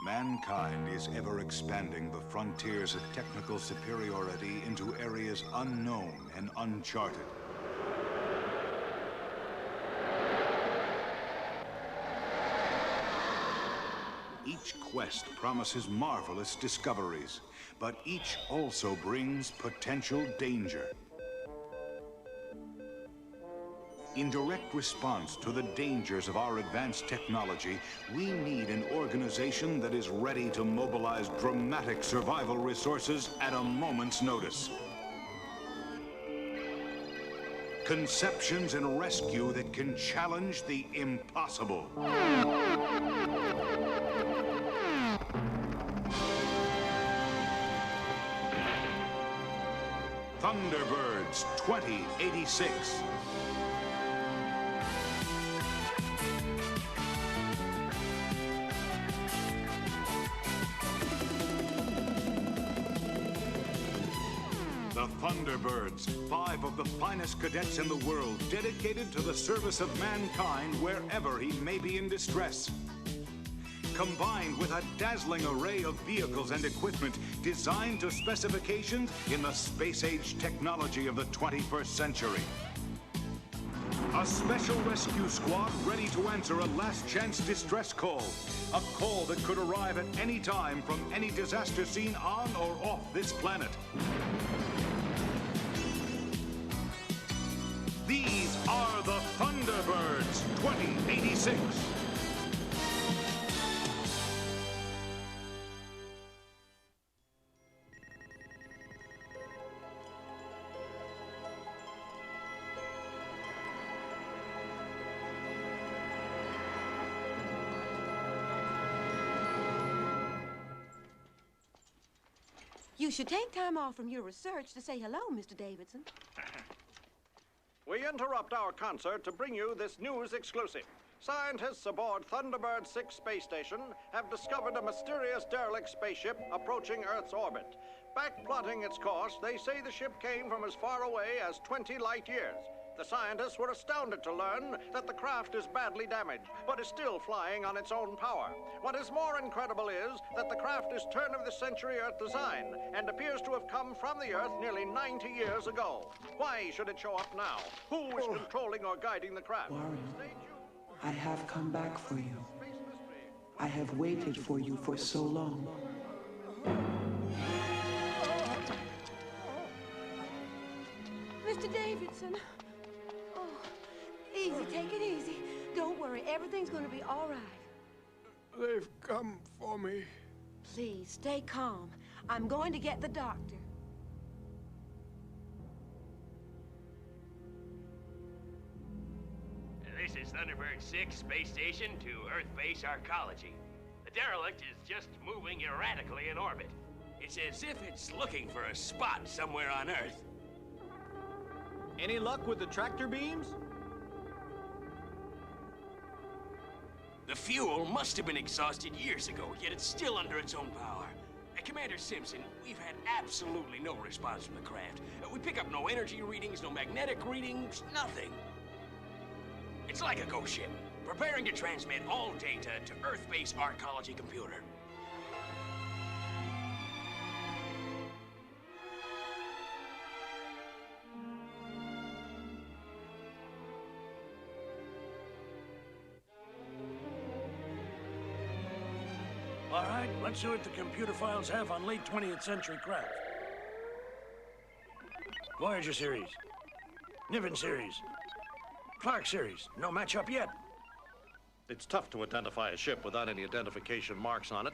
Mankind is ever expanding the frontiers of technical superiority into areas unknown and uncharted. Each quest promises marvelous discoveries, but each also brings potential danger. In direct response to the dangers of our advanced technology, we need an organization that is ready to mobilize dramatic survival resources at a moment's notice. Conceptions and rescue that can challenge the impossible. Thunderbirds 2086. The Thunderbirds, 5 of the finest cadets in the world, dedicated to the service of mankind wherever he may be in distress. Combined with a dazzling array of vehicles and equipment designed to specifications in the space-age technology of the 21st century. A special rescue squad ready to answer a last-chance distress call. A call that could arrive at any time from any disaster scene on or off this planet. These are the Thunderbirds 2086. You should take time off from your research to say hello, Mr. Davidson. We interrupt our concert to bring you this news exclusive. Scientists aboard Thunderbird 6 space station have discovered a mysterious derelict spaceship approaching Earth's orbit. Backplotting its course, they say the ship came from as far away as 20 light years. The scientists were astounded to learn that the craft is badly damaged, but is still flying on its own power. What is more incredible is that the craft is turn-of-the-century Earth design and appears to have come from the Earth nearly 90 years ago. Why should it show up now? Who is controlling or guiding the craft? Warren, I have come back for you. I have waited for you for so long. Mr. Davidson. Oh, easy, take it easy. Don't worry, everything's gonna be all right. They've come for me. Please, stay calm. I'm going to get the doctor. This is Thunderbird 6 space station to Earth base arcology. The derelict is just moving erratically in orbit. It's as if it's looking for a spot somewhere on Earth. Any luck with the tractor beams? The fuel must have been exhausted years ago, yet it's still under its own power. Commander Simpson, we've had absolutely no response from the craft. We pick up no energy readings, no magnetic readings, nothing. It's like a ghost ship, preparing to transmit all data to Earth base arcology computer. All right, let's see what the computer files have on late 20th century craft. Voyager series. Niven series. Clark series. No matchup yet. It's tough to identify a ship without any identification marks on it.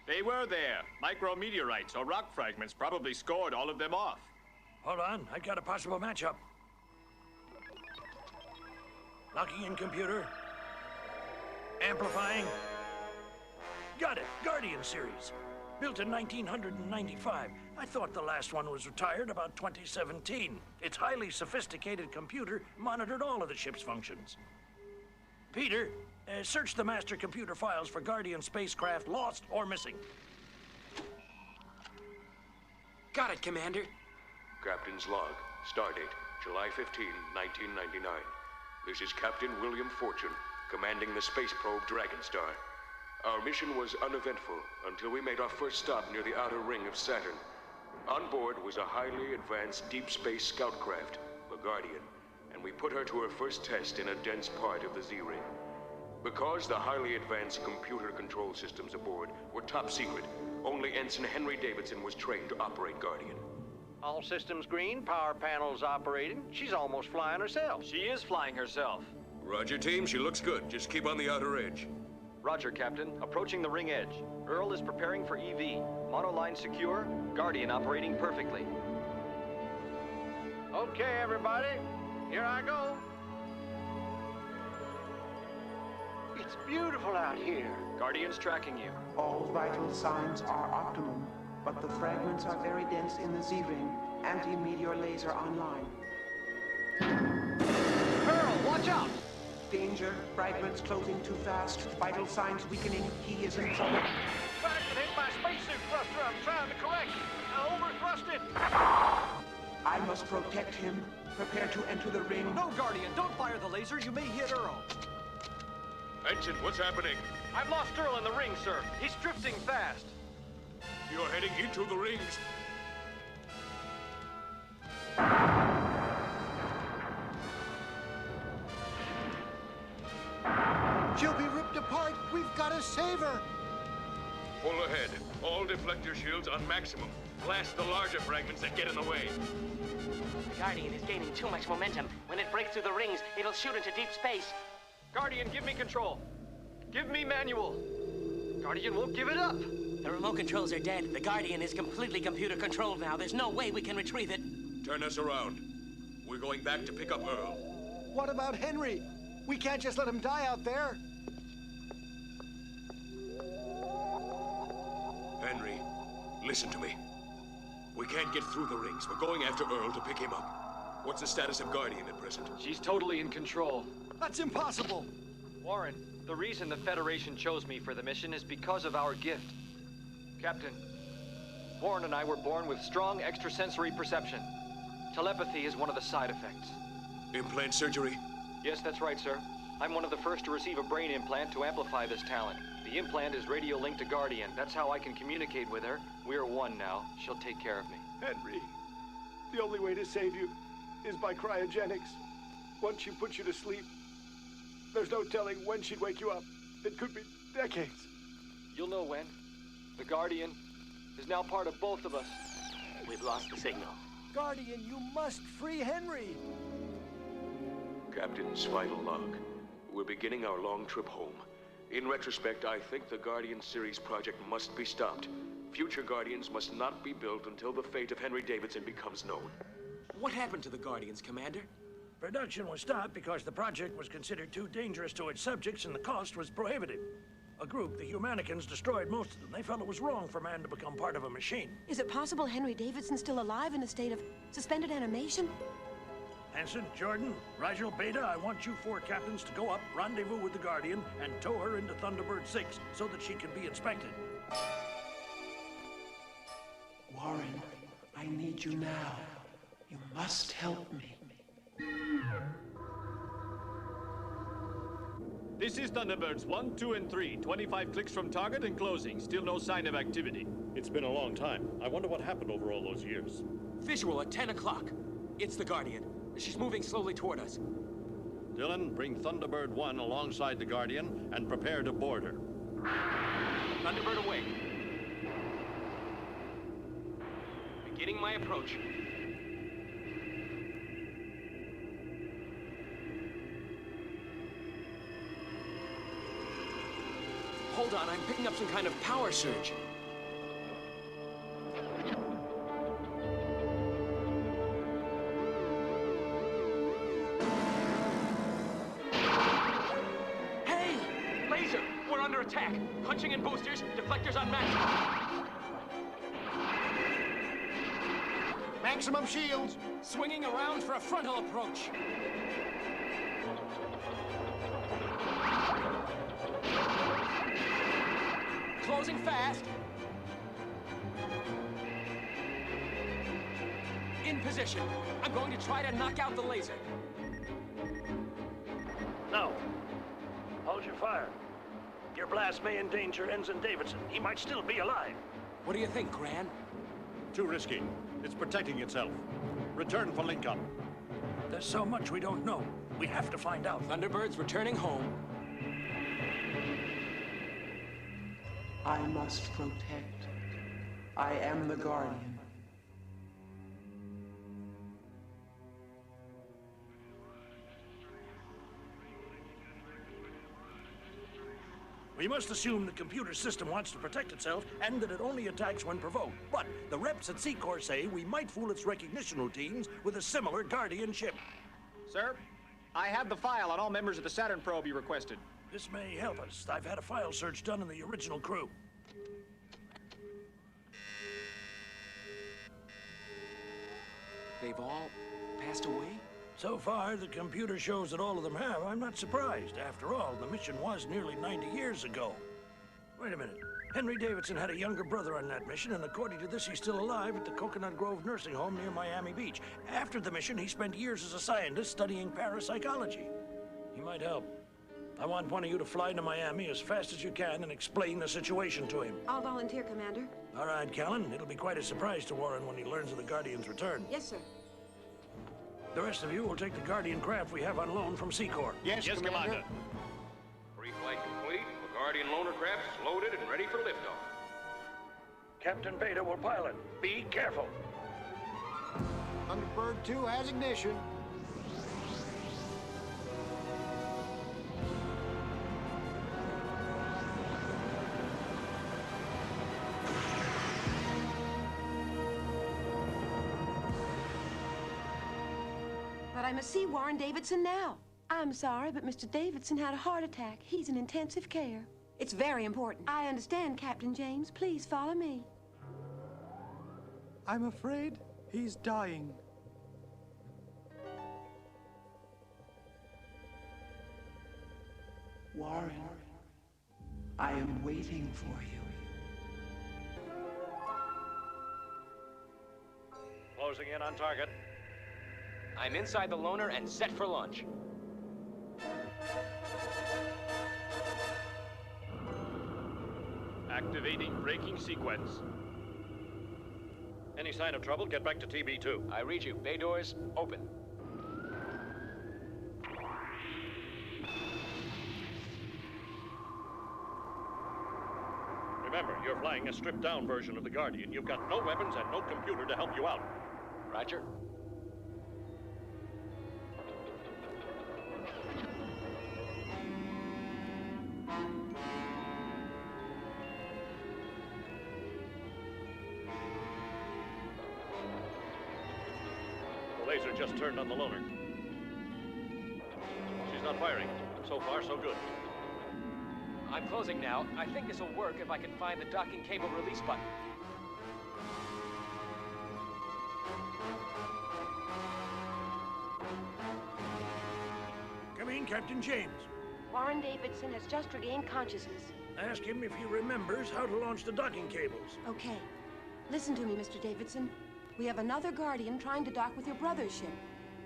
They were there. Micrometeorites or rock fragments probably scored all of them off. Hold on, I got a possible matchup. Locking in computer. Amplifying. Got it, Guardian series. Built in 1995. I thought the last one was retired about 2017. Its highly sophisticated computer monitored all of the ship's functions. Peter, search the master computer files for Guardian spacecraft lost or missing. Got it, Commander. Captain's log. Stardate, July 15, 1999. This is Captain William Fortune, commanding the space probe Dragonstar. Our mission was uneventful until we made our first stop near the outer ring of Saturn. On board was a highly advanced deep space scout craft, the Guardian, and we put her to her first test in a dense part of the Z-ring. Because the highly advanced computer control systems aboard were top secret, only Ensign Henry Davidson was trained to operate Guardian. All systems green, power panels operating. She's almost flying herself. She is flying herself. Roger, team. She looks good. Just keep on the outer edge. Roger, Captain. Approaching the ring edge. Earl is preparing for EV. Monoline secure. Guardian operating perfectly. Okay, everybody. Here I go. It's beautiful out here. Guardian's tracking you. All vital signs are optimum, but the fragments are very dense in the Z-ring. Anti-meteor laser online. Earl, watch out! Danger. Fragments closing too fast. Vital signs weakening. He is in trouble. Fragment hit my spacesuit thruster. I'm trying to correct. I overthrusted. I must protect him. Prepare to enter the ring. No, Guardian, don't fire the laser. You may hit Earl. Ensign, what's happening? I've lost Earl in the ring, sir. He's drifting fast. You're heading into the rings. She'll be ripped apart. We've got to save her. Pull ahead. All deflector shields on maximum. Blast the larger fragments that get in the way. The Guardian is gaining too much momentum. When it breaks through the rings, it'll shoot into deep space. Guardian, give me control. Give me manual. Guardian won't give it up. The remote controls are dead. The Guardian is completely computer controlled now. There's no way we can retrieve it. Turn us around. We're going back to pick up Earl. What about Henry? We can't just let him die out there. Henry, listen to me. We can't get through the rings. We're going after Earl to pick him up. What's the status of Guardian at present? She's totally in control. That's impossible. Warren, the reason the Federation chose me for the mission is because of our gift. Captain, Warren and I were born with strong extrasensory perception. Telepathy is one of the side effects. Implant surgery? Yes, that's right, sir. I'm one of the first to receive a brain implant to amplify this talent. The implant is radio linked to Guardian. That's how I can communicate with her. We're one now. She'll take care of me. Henry, the only way to save you is by cryogenics. Once she puts you to sleep, there's no telling when she'd wake you up. It could be decades. You'll know when. The Guardian is now part of both of us. We've lost the signal. Guardian, you must free Henry. Captain's final log. We're beginning our long trip home. In retrospect, I think the Guardian series project must be stopped. Future Guardians must not be built until the fate of Henry Davidson becomes known. What happened to the Guardians, Commander? Production was stopped because the project was considered too dangerous to its subjects and the cost was prohibitive. A group, the Humanicans, destroyed most of them. They felt it was wrong for man to become part of a machine. Is it possible Henry Davidson's still alive in a state of suspended animation? Hanson, Jordan, Rigel, Beta, I want you 4 captains to go up, rendezvous with the Guardian, and tow her into Thunderbird 6 so that she can be inspected. Warren, I need you now. You must help me. This is Thunderbirds 1, 2, and 3. 25 clicks from target and closing. Still no sign of activity. It's been a long time. I wonder what happened over all those years. Visual at 10 o'clock. It's the Guardian. She's moving slowly toward us. Dylan, bring Thunderbird 1 alongside the Guardian and prepare to board her. Thunderbird away. Beginning my approach. Hold on, I'm picking up some kind of power surge. Hey! Laser! We're under attack. Punching in boosters, deflectors on maximum. Maximum shields. Swinging around for a frontal approach. Closing fast. In position. I'm going to try to knock out the laser. No. Hold your fire. Your blast may endanger Ensign Davidson. He might still be alive. What do you think, Gran? Too risky. It's protecting itself. Return for link-up. There's so much we don't know. We have to find out. Thunderbirds returning home. I must protect. I am the Guardian. We must assume the computer system wants to protect itself and that it only attacks when provoked. But the reps at Secor say we might fool its recognition routines with a similar Guardian chip. Sir, I have the file on all members of the Saturn probe you requested. This may help us. I've had a file search done on the original crew. They've all passed away? So far, the computer shows that all of them have. I'm not surprised. After all, the mission was nearly 90 years ago. Wait a minute. Henry Davidson had a younger brother on that mission, and according to this, he's still alive at the Coconut Grove nursing home near Miami Beach. After the mission, he spent years as a scientist studying parapsychology. He might help. I want one of you to fly to Miami as fast as you can and explain the situation to him. I'll volunteer, Commander. All right, Callan. It'll be quite a surprise to Warren when he learns of the Guardian's return. Yes, sir. The rest of you will take the Guardian craft we have on loan from Secor. Yes, Commander. Pre-flight complete. The Guardian loaner craft is loaded and ready for liftoff. Captain Beta will pilot. Be careful. Thunderbird 2 has ignition. But I must see Warren Davidson now. I'm sorry, but Mr. Davidson had a heart attack. He's in intensive care. It's very important. I understand, Captain James. Please follow me. I'm afraid he's dying. Warren, I am waiting for you. Closing in on target. I'm inside the loaner and set for launch. Activating braking sequence. Any sign of trouble, get back to TB2. I read you. Bay doors open. Remember, you're flying a stripped-down version of the Guardian. You've got no weapons and no computer to help you out. Roger. The laser just turned on the loaner. She's not firing. So far, so good. I'm closing now. I think this will work if I can find the docking cable release button. Come in, Captain James. Warren Davidson has just regained consciousness. Ask him if he remembers how to launch the docking cables. Okay. Listen to me, Mr. Davidson. We have another Guardian trying to dock with your brother's ship.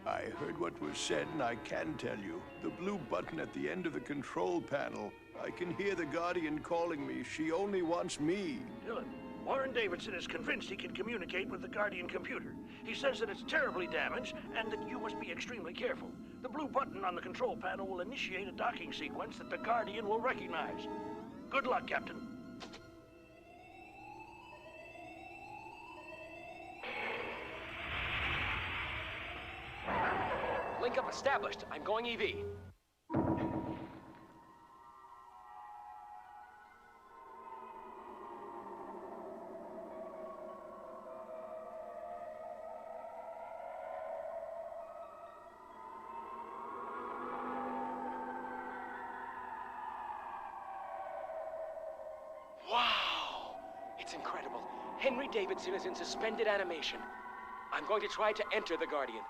I heard what was said, and I can tell you. The blue button at the end of the control panel. I can hear the Guardian calling me. She only wants me. Dylan, Warren Davidson is convinced he can communicate with the Guardian computer. He says that it's terribly damaged and that you must be extremely careful. The blue button on the control panel will initiate a docking sequence that the Guardian will recognize. Good luck, Captain. Link up established. I'm going EV. Wow! It's incredible. Henry Davidson is in suspended animation. I'm going to try to enter the Guardian.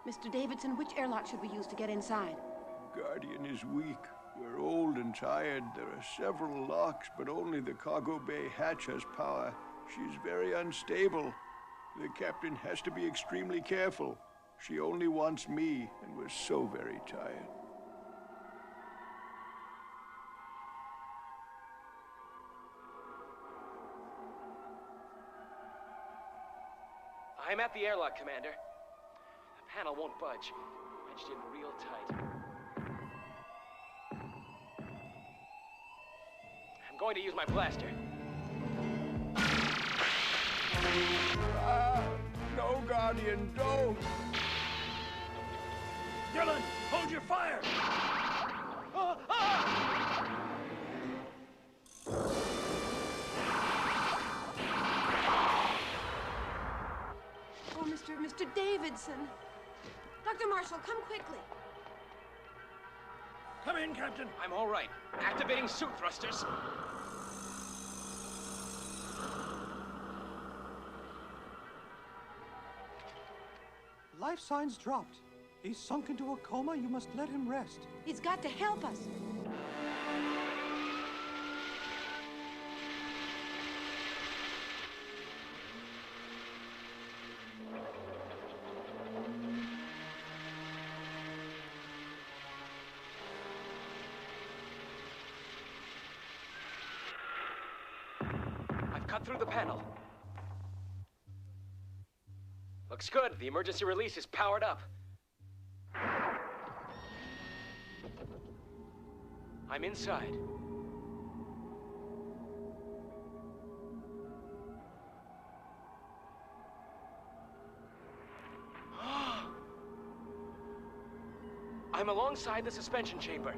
Mr. Davidson, which airlock should we use to get inside? Guardian is weak. We're old and tired. There are several locks, but only the cargo bay hatch has power. She's very unstable. The captain has to be extremely careful. She only wants me, and we're so very tired. I'm at the airlock, Commander. The panel won't budge. Wedged in real tight. I'm going to use my blaster. No, Guardian, don't! Dylan, hold your fire! Oh, Mr. Davidson. Dr. Marshall, come quickly. Come in, Captain. I'm all right. Activating suit thrusters. Life signs dropped. He's sunk into a coma. You must let him rest. He's got to help us. I've cut through the panel. Looks good. The emergency release is powered up. I'm inside. I'm alongside the suspension chamber.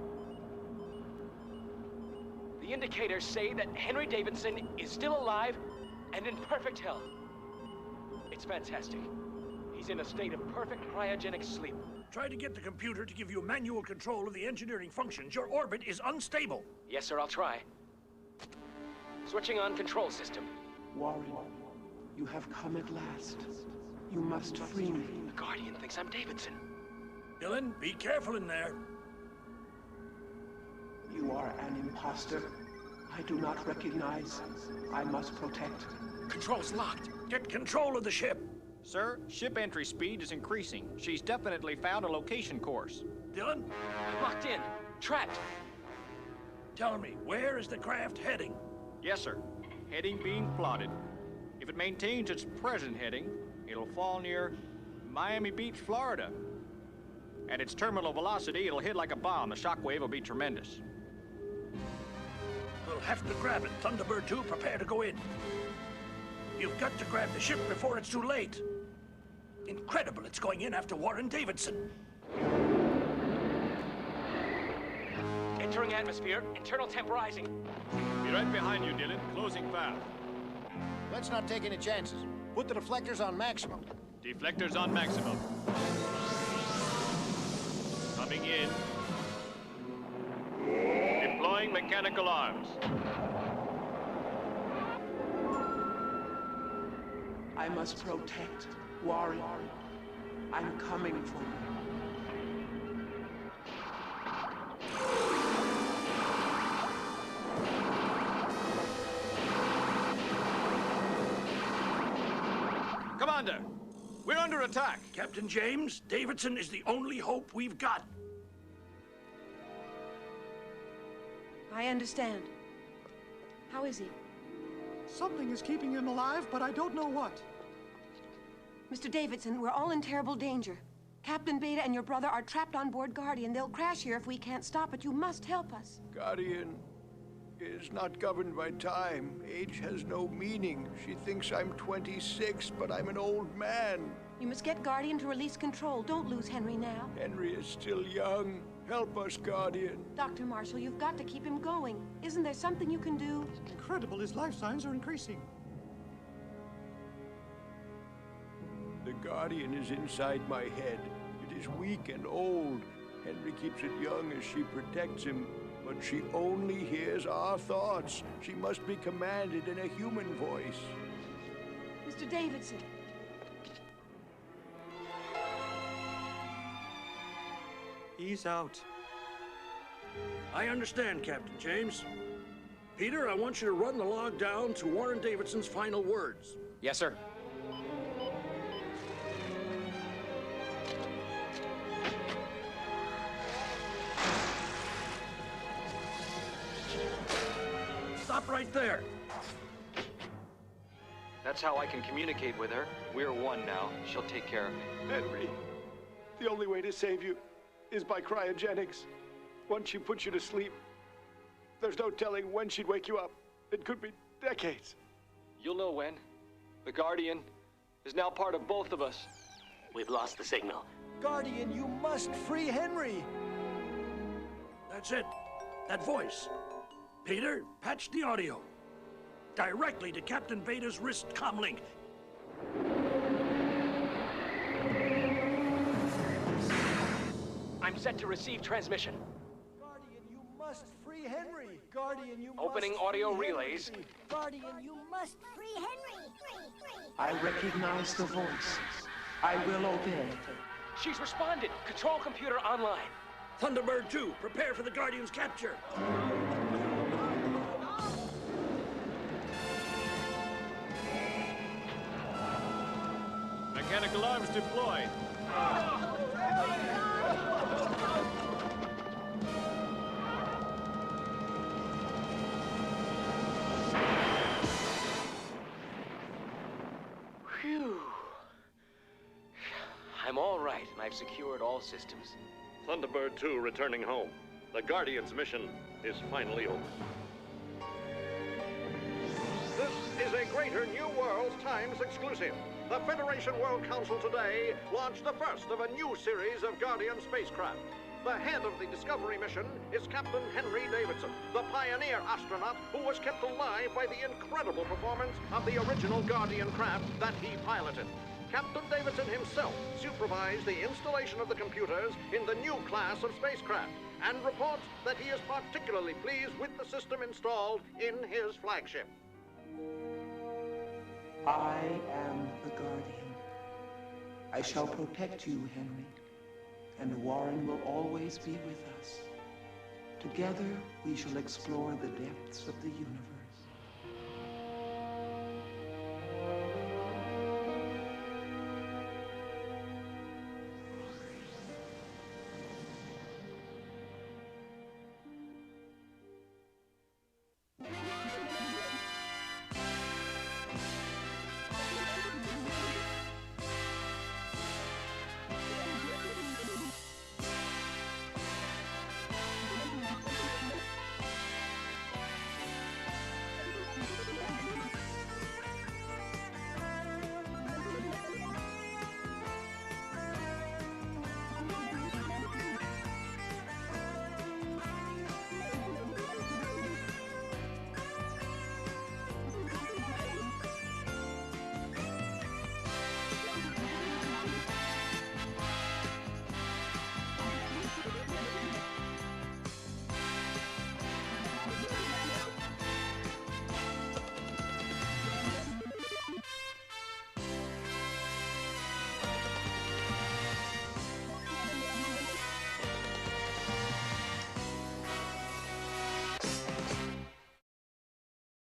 The indicators say that Henry Davidson is still alive and in perfect health. It's fantastic. He's in a state of perfect cryogenic sleep. Try to get the computer to give you manual control of the engineering functions. Your orbit is unstable. Yes, sir, I'll try. Switching on control system. Warren, you have come at last. You must free me. The Guardian thinks I'm Davidson. Dylan, be careful in there. You are an imposter. I do not recognize. I must protect. Control's locked. Get control of the ship. Sir, ship entry speed is increasing. She's definitely found a location course. Dylan? I'm locked in. Trapped. Tell me, where is the craft heading? Yes, sir. Heading being plotted. If it maintains its present heading, it'll fall near Miami Beach, Florida. At its terminal velocity, it'll hit like a bomb. The shockwave will be tremendous. We'll have to grab it. Thunderbird 2, prepare to go in. You've got to grab the ship before it's too late. Incredible, it's going in after Warren Davidson. Entering atmosphere, internal temp rising. Be right behind you, Dylan. Closing valve. Let's not take any chances. Put the deflectors on maximum. Deflectors on maximum. Coming in. Deploying mechanical arms. I must protect Warren. I'm coming for you. Commander, we're under attack. Captain James, Davidson is the only hope we've got. I understand. How is he? Something is keeping him alive, but I don't know what. Mr. Davidson, we're all in terrible danger. Captain Beta and your brother are trapped on board Guardian. They'll crash here if we can't stop it. You must help us. Guardian is not governed by time. Age has no meaning. She thinks I'm 26, but I'm an old man. You must get Guardian to release control. Don't lose Henry now. Henry is still young. Help us, Guardian. Dr. Marshall, you've got to keep him going. Isn't there something you can do? Incredible, his life signs are increasing. The Guardian is inside my head. It is weak and old. Henry keeps it young as she protects him, but she only hears our thoughts. She must be commanded in a human voice. Mr. Davidson. He's out. I understand, Captain James. Peter, I want you to run the log down to Warren Davidson's final words. Yes, sir. Stop right there. That's how I can communicate with her. We're one now. She'll take care of me. Henry, the only way to save you is by cryogenics. Once she puts you to sleep, there's no telling when she'd wake you up. It could be decades. You'll know when. The Guardian is now part of both of us. We've lost the signal. Guardian, you must free Henry! That's it. That voice. Peter, patch the audio. Directly to Captain Beta's wrist comlink. I'm set to receive transmission. Guardian, you must free Henry! Guardian, you Opening must audio free relays. Henry. Guardian, you must free Henry! I recognize the voice. I will obey. She's responded. Control computer online. Thunderbird 2, prepare for the Guardian's capture. Mechanical arms deployed. Phew. I'm all right, and I've secured all systems. Thunderbird 2 returning home. The Guardian's mission is finally over. This is a Greater New Worlds Times exclusive. The Federation World Council today launched the first of a new series of Guardian spacecraft. The head of the Discovery mission is Captain Henry Davidson, the pioneer astronaut who was kept alive by the incredible performance of the original Guardian craft that he piloted. Captain Davidson himself supervised the installation of the computers in the new class of spacecraft and reports that he is particularly pleased with the system installed in his flagship. I am the Guardian. I shall protect you, Henry, and Warren will always be with us. Together, we shall explore the depths of the universe.